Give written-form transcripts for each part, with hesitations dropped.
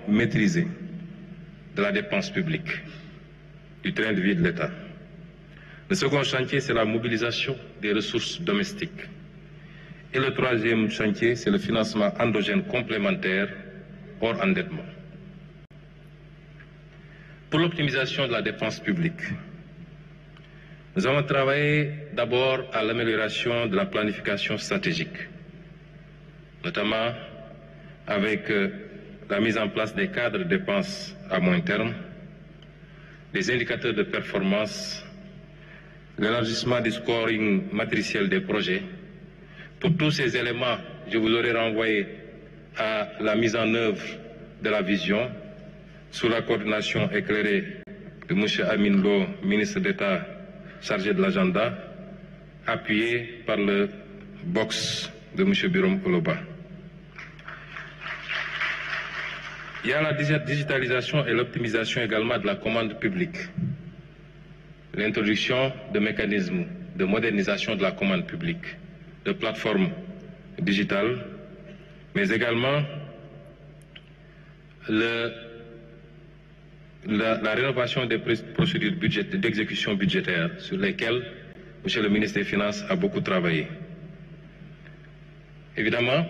maîtrisée de la dépense publique, du train de vie de l'État. Le second chantier, c'est la mobilisation des ressources domestiques. Et le troisième chantier, c'est le financement endogène complémentaire hors endettement. Pour l'optimisation de la dépense publique, nous avons travaillé d'abord à l'amélioration de la planification stratégique, notamment avec la mise en place des cadres de dépenses à moyen terme, des indicateurs de performance, l'élargissement du scoring matriciel des projets. Pour tous ces éléments, je vous aurais renvoyé à la mise en œuvre de la vision sous la coordination éclairée de M. Amin Lo, ministre d'État chargé de l'agenda, appuyé par le box de M. Birom Koloba. Il y a la digitalisation et l'optimisation également de la commande publique. L'introduction de mécanismes de modernisation de la commande publique, de plateformes digitales, mais également la rénovation des procédures d'exécution budgétaire sur lesquelles M. le ministre des Finances a beaucoup travaillé. Évidemment,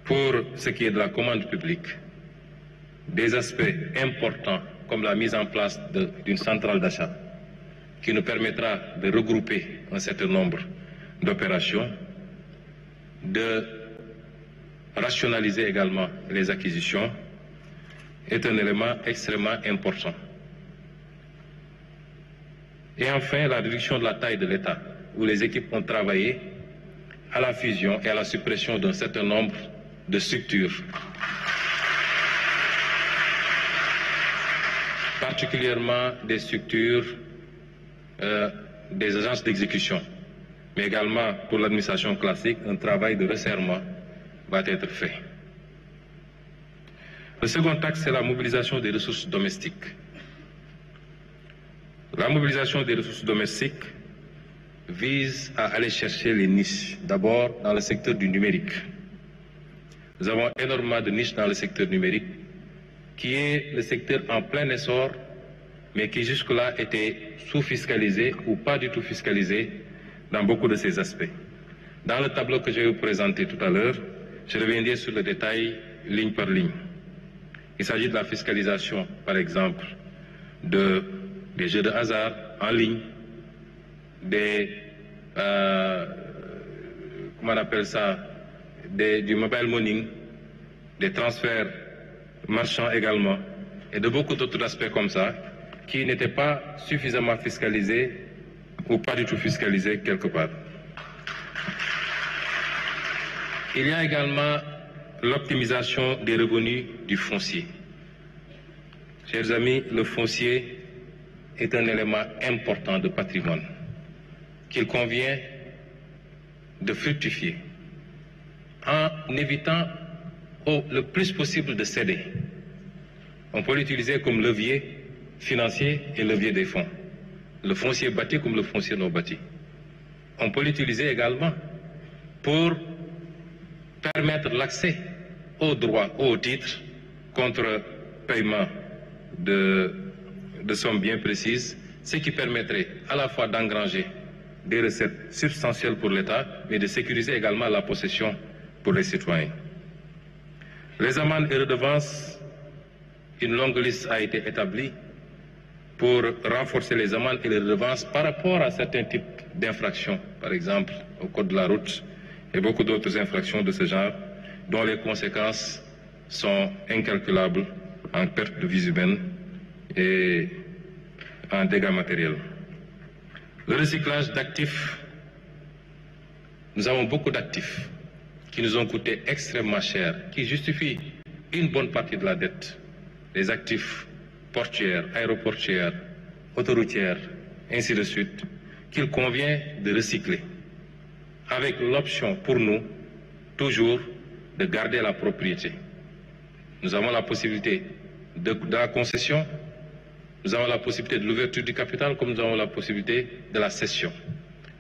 pour ce qui est de la commande publique, des aspects importants comme la mise en place d'une centrale d'achat qui nous permettra de regrouper un certain nombre d'opérations, de rationaliser également les acquisitions, est un élément extrêmement important. Et enfin, la réduction de la taille de l'État, où les équipes ont travaillé à la fusion et à la suppression d'un certain nombre de structures, particulièrement des structures des agences d'exécution, mais également pour l'administration classique, un travail de resserrement va être fait. Le second axe, c'est la mobilisation des ressources domestiques. La mobilisation des ressources domestiques vise à aller chercher les niches, d'abord dans le secteur du numérique. Nous avons énormément de niches dans le secteur numérique, qui est le secteur en plein essor, mais qui jusque-là était sous-fiscalisé ou pas du tout fiscalisé dans beaucoup de ces aspects. Dans le tableau que je vais vous présenter tout à l'heure, je reviendrai sur le détail ligne par ligne. Il s'agit de la fiscalisation, par exemple, des jeux de hasard en ligne, comment on appelle ça, du mobile money, des transferts marchands également, et de beaucoup d'autres aspects comme ça, qui n'étaient pas suffisamment fiscalisés ou pas du tout fiscalisés quelque part. Il y a également l'optimisation des revenus du foncier. Chers amis, le foncier est un élément important de patrimoine qu'il convient de fructifier en évitant le plus possible de céder. On peut l'utiliser comme levier financier et levier des fonds. Le foncier bâti comme le foncier non bâti. On peut l'utiliser également pour permettre l'accès aux droits, aux titres, contre paiement de sommes bien précises, ce qui permettrait à la fois d'engranger des recettes substantielles pour l'État, mais de sécuriser également la possession pour les citoyens. Les amendes et redevances, une longue liste a été établie pour renforcer les amendes et les redevances par rapport à certains types d'infractions, par exemple au code de la route et beaucoup d'autres infractions de ce genre, dont les conséquences sont incalculables en perte de vies humaines et en dégâts matériels. Le recyclage d'actifs, nous avons beaucoup d'actifs qui nous ont coûté extrêmement cher, qui justifient une bonne partie de la dette. Les actifs portuaires, aéroportuaires, autoroutières, ainsi de suite, qu'il convient de recycler, avec l'option pour nous, toujours, de garder la propriété. Nous avons la possibilité de la concession, nous avons la possibilité de l'ouverture du capital, comme nous avons la possibilité de la cession.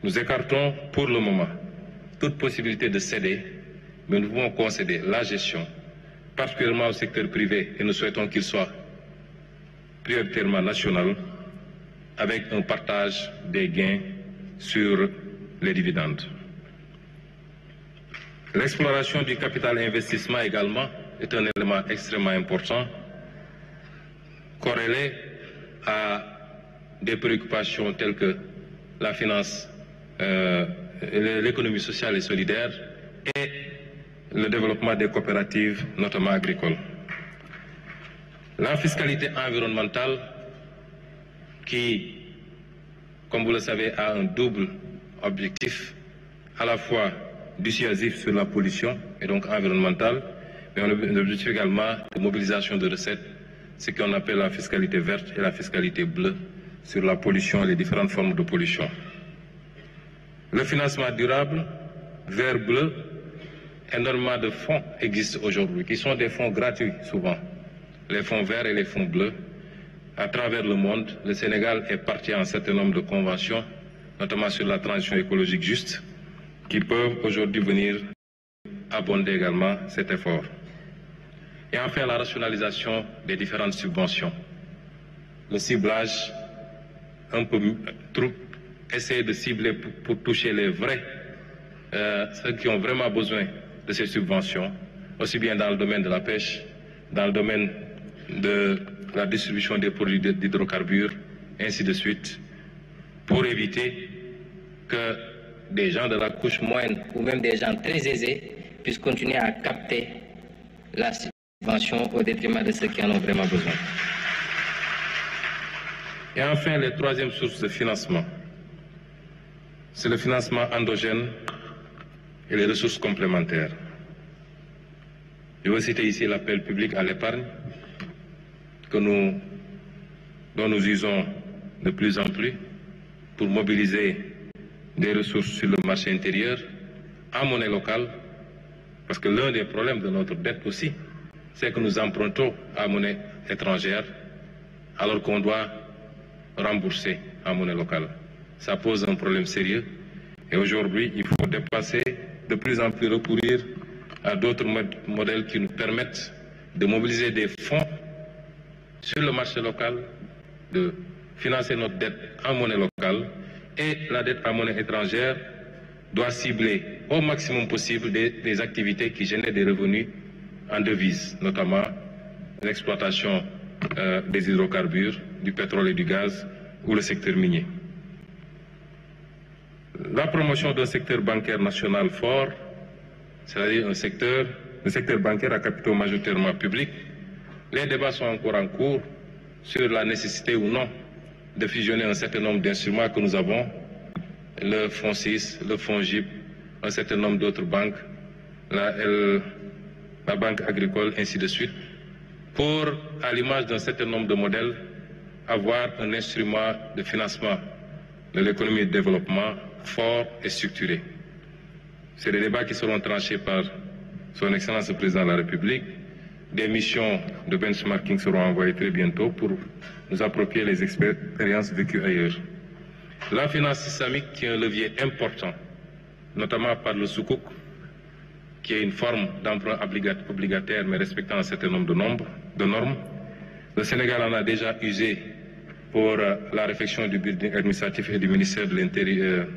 Nous écartons pour le moment toute possibilité de céder, mais nous pouvons concéder la gestion particulièrement au secteur privé, et nous souhaitons qu'il soit prioritairement national, avec un partage des gains sur les dividendes. L'exploration du capital investissement également est un élément extrêmement important, corrélé à des préoccupations telles que la finance, l'économie sociale et solidaire et le développement des coopératives, notamment agricoles. La fiscalité environnementale qui, comme vous le savez, a un double objectif, à la fois dissuasif sur la pollution et donc environnementale, mais un objectif également de mobilisation de recettes, ce qu'on appelle la fiscalité verte et la fiscalité bleue sur la pollution et les différentes formes de pollution. Le financement durable, vert bleu, énormément de fonds existent aujourd'hui, qui sont des fonds gratuits souvent, les fonds verts et les fonds bleus. À travers le monde, le Sénégal est parti à un certain nombre de conventions, notamment sur la transition écologique juste, qui peuvent aujourd'hui venir abonder également cet effort. Et enfin, la rationalisation des différentes subventions. Le ciblage, un peu trop, essayer de cibler pour toucher les vrais, ceux qui ont vraiment besoin de ces subventions, aussi bien dans le domaine de la pêche, dans le domaine de la distribution des produits d'hydrocarbures, ainsi de suite, pour éviter que des gens de la couche moyenne ou même des gens très aisés puissent continuer à capter la subvention au détriment de ceux qui en ont vraiment besoin. Et enfin, les troisièmes sources de financement, c'est le financement endogène et les ressources complémentaires. Je veux citer ici l'appel public à l'épargne dont nous usons de plus en plus pour mobiliser des ressources sur le marché intérieur en monnaie locale, parce que l'un des problèmes de notre dette aussi, c'est que nous empruntons à monnaie étrangère alors qu'on doit rembourser en monnaie locale. Ça pose un problème sérieux et aujourd'hui, il faut dépasser, de plus en plus recourir à d'autres modèles qui nous permettent de mobiliser des fonds sur le marché local, de financer notre dette en monnaie locale, et la dette en monnaie étrangère doit cibler au maximum possible des activités qui génèrent des revenus en devises, notamment l'exploitation des hydrocarbures, du pétrole et du gaz ou le secteur minier. La promotion d'un secteur bancaire national fort, c'est-à-dire un secteur bancaire à capitaux majoritairement publics. Les débats sont encore en cours sur la nécessité ou non de fusionner un certain nombre d'instruments que nous avons, le fonds 6, le fonds GIP, un certain nombre d'autres banques, la banque agricole, ainsi de suite, pour, à l'image d'un certain nombre de modèles, avoir un instrument de financement de l'économie de développement fort et structuré. C'est des débats qui seront tranchés par Son Excellence le Président de la République. Des missions de benchmarking seront envoyées très bientôt pour nous approprier les expériences vécues ailleurs. La finance islamique qui est un levier important, notamment par le soukouk, qui est une forme d'emprunt obligataire mais respectant un certain nombre de normes. Le Sénégal en a déjà usé pour la réflexion du building administratif et du ministère de l'Intérieur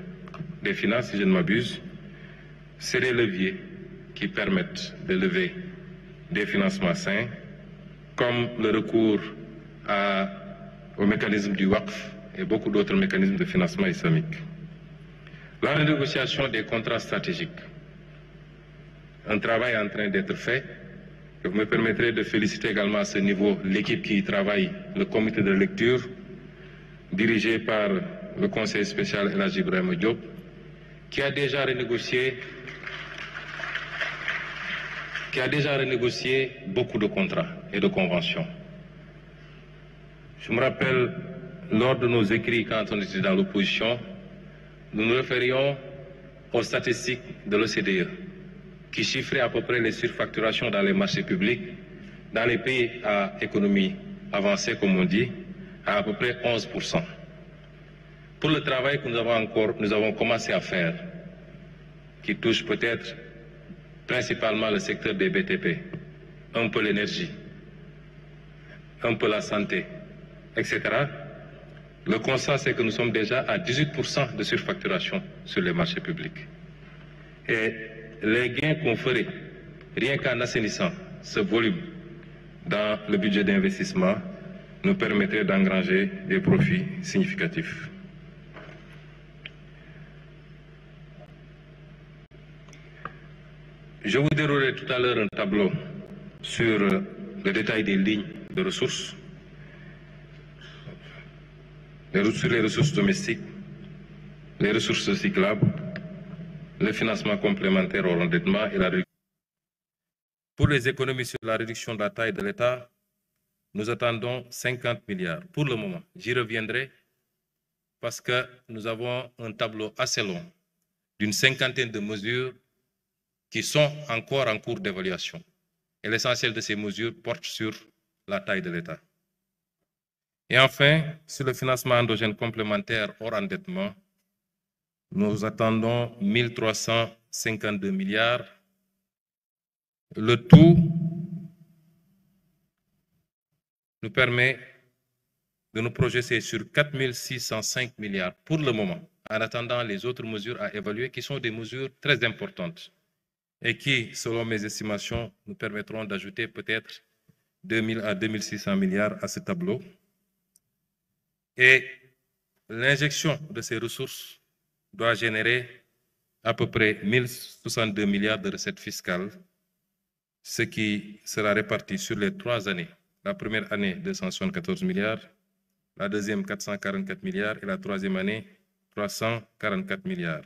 des Finances, si je ne m'abuse. C'est des leviers qui permettent de lever des financements sains, comme le recours au mécanisme du WACF et beaucoup d'autres mécanismes de financement islamique. La renégociation des contrats stratégiques. Un travail est en train d'être fait. Vous me permettrez de féliciter également à ce niveau l'équipe qui y travaille, le comité de lecture, dirigé par le conseiller spécial El Hadji Ibrahima Diop, qui a déjà renégocié beaucoup de contrats et de conventions. Je me rappelle, lors de nos écrits quand on était dans l'opposition, nous nous référions aux statistiques de l'OCDE, qui chiffrait à peu près les surfacturations dans les marchés publics, dans les pays à économie avancée, comme on dit, à peu près 11%. Pour le travail que nous avons commencé à faire, qui touche peut-être principalement le secteur des BTP, un peu l'énergie, un peu la santé, etc., le constat, c'est que nous sommes déjà à 18% de surfacturation sur les marchés publics. Et les gains qu'on ferait, rien qu'en assainissant ce volume dans le budget d'investissement, nous permettrait d'engranger des profits significatifs. Je vous déroulerai tout à l'heure un tableau sur le détail des lignes de ressources, sur les ressources domestiques, les ressources recyclables, le financement complémentaire au endettement et la réduction. Pour les économies sur la réduction de la taille de l'État, nous attendons 50 milliards pour le moment. J'y reviendrai parce que nous avons un tableau assez long d'une cinquantaine de mesures qui sont encore en cours d'évaluation. Et l'essentiel de ces mesures porte sur la taille de l'État. Et enfin, sur le financement endogène complémentaire hors endettement, nous attendons 1352 milliards. Le tout nous permet de nous projeter sur 4605 milliards pour le moment, en attendant les autres mesures à évaluer, qui sont des mesures très importantes et qui, selon mes estimations, nous permettront d'ajouter peut-être 2000 à 2600 milliards à ce tableau. Et l'injection de ces ressources doit générer à peu près 1062 milliards de recettes fiscales, ce qui sera réparti sur les 3 années. La première année, 274 milliards, la deuxième, 444 milliards et la troisième année, 344 milliards.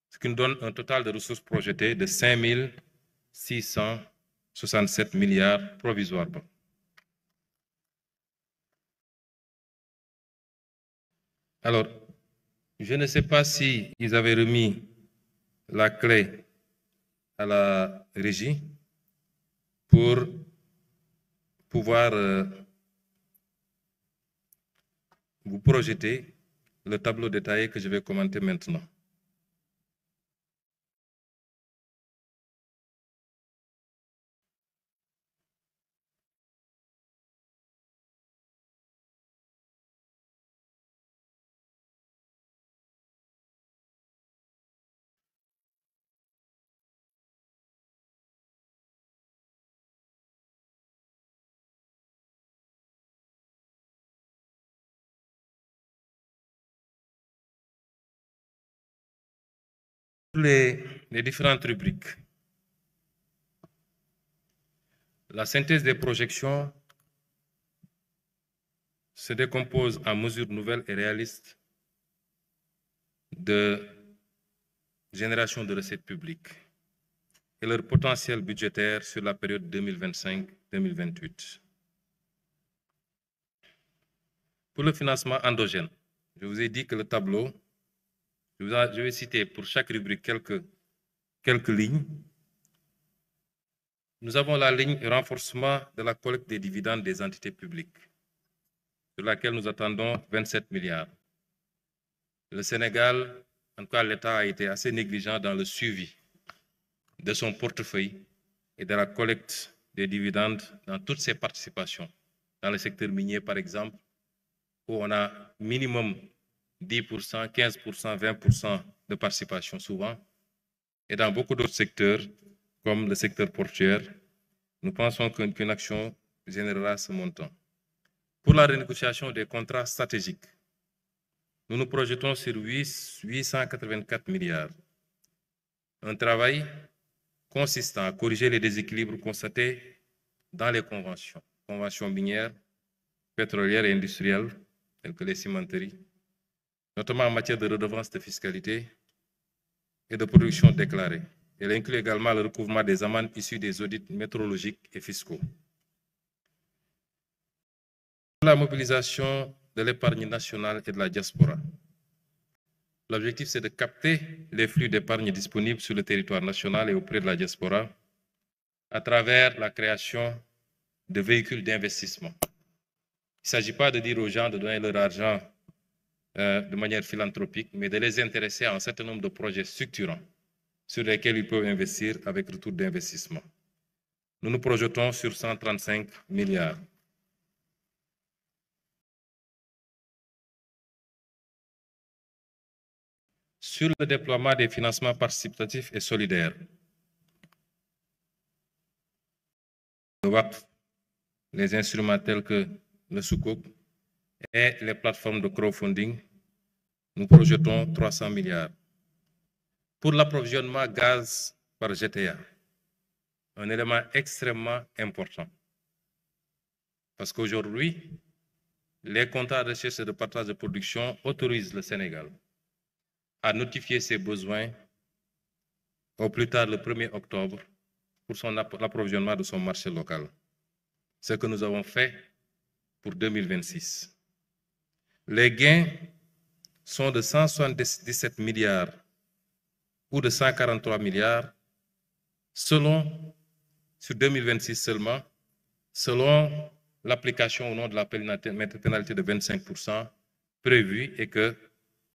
Ce qui nous donne un total de ressources projetées de 5667 milliards provisoirement. Alors, je ne sais pas si ils avaient remis la clé à la régie pour pouvoir vous projeter le tableau détaillé que je vais commenter maintenant. Les différentes rubriques. La synthèse des projections se décompose en mesures nouvelles et réalistes de génération de recettes publiques et leur potentiel budgétaire sur la période 2025-2028. Pour le financement endogène, je vous ai dit que le tableau, je vais citer pour chaque rubrique quelques lignes. Nous avons la ligne renforcement de la collecte des dividendes des entités publiques, sur laquelle nous attendons 27 milliards. Le Sénégal, en tout cas l'État, a été assez négligent dans le suivi de son portefeuille et de la collecte des dividendes dans toutes ses participations. Dans le secteur minier, par exemple, où on a minimum 10%, 15%, 20% de participation souvent. Et dans beaucoup d'autres secteurs, comme le secteur portuaire, nous pensons qu'une action générera ce montant. Pour la renégociation des contrats stratégiques, nous nous projetons sur 884 milliards. Un travail consistant à corriger les déséquilibres constatés dans les conventions minières, pétrolières et industrielles, telles que les cimenteries, notamment en matière de redevances de fiscalité et de production déclarée. Elle inclut également le recouvrement des amendes issues des audits métrologiques et fiscaux. La mobilisation de l'épargne nationale et de la diaspora. L'objectif, c'est de capter les flux d'épargne disponibles sur le territoire national et auprès de la diaspora à travers la création de véhicules d'investissement. Il ne s'agit pas de dire aux gens de donner leur argent de manière philanthropique, mais de les intéresser à un certain nombre de projets structurants sur lesquels ils peuvent investir avec retour d'investissement. nous nous projetons sur 135 milliards. Sur le déploiement des financements participatifs et solidaires, le WACF, les instruments tels que le Sukuk et les plateformes de crowdfunding, nous projetons 300 milliards. Pour l'approvisionnement gaz par GTA, un élément extrêmement important. Parce qu'aujourd'hui, les contrats de recherche et de partage de production autorisent le Sénégal à notifier ses besoins au plus tard le 1er octobre pour l'approvisionnement de son marché local. Ce que nous avons fait pour 2026. Les gains sont de 177 milliards ou de 143 milliards selon, sur 2026 seulement, selon l'application au nom de la pénalité de 25% prévue et que